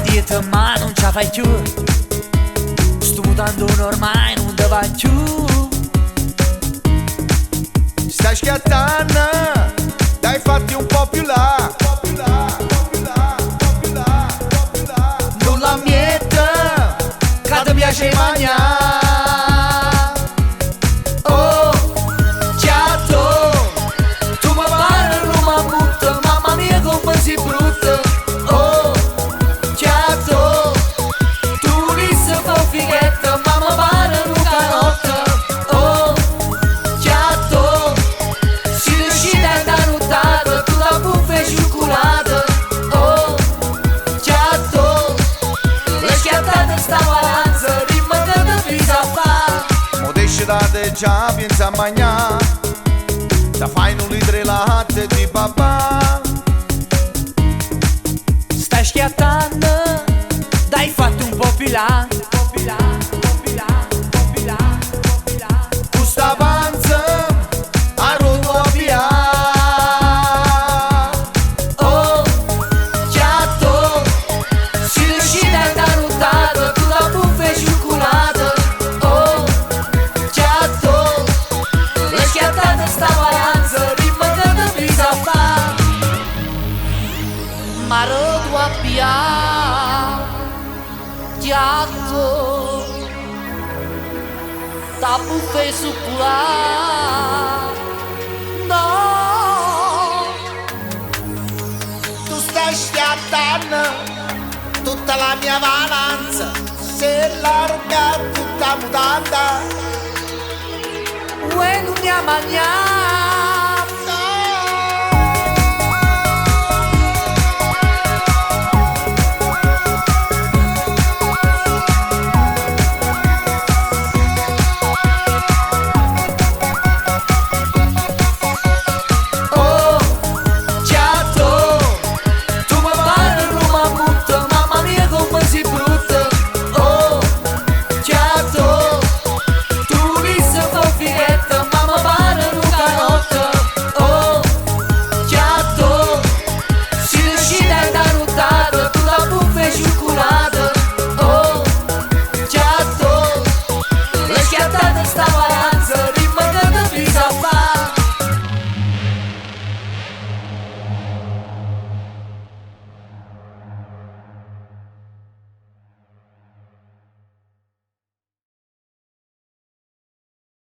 dieta ma non ce la fai più. Sto mutando ormai non te va più. Stai schiattando, dai fatti un po' più là. Non la mietta, che ti piace mangiare. Oh, chiattò, tu mi pare non mi butta, mamma mia come si brutta. Oh, chiattò, tu lì fa fighetta, mamma pare un canotta. Oh, chiattò, si decide a nottata, tu la buffa e cioccolata. Oh, chiattò, le schiattate sta valanza, rimanete fisa a fa. Mo desce da te già, pensa a mangiare, da fai un litro di latte di papà. Stai schiattando, dai fatti un po' più là. Questa panza a roto via. Oh, chiattò, si decide a nottata, tu la buffa e cioccolata. Oh, chiattò, le schiattate sta valanza, rimanete fisa a fa. Ma roto a via, chiattò, da buffa e succulata. No, Tu stai schiattando tutta la mia valanza, se larga tutta mutata. uè non mi ha mangiato.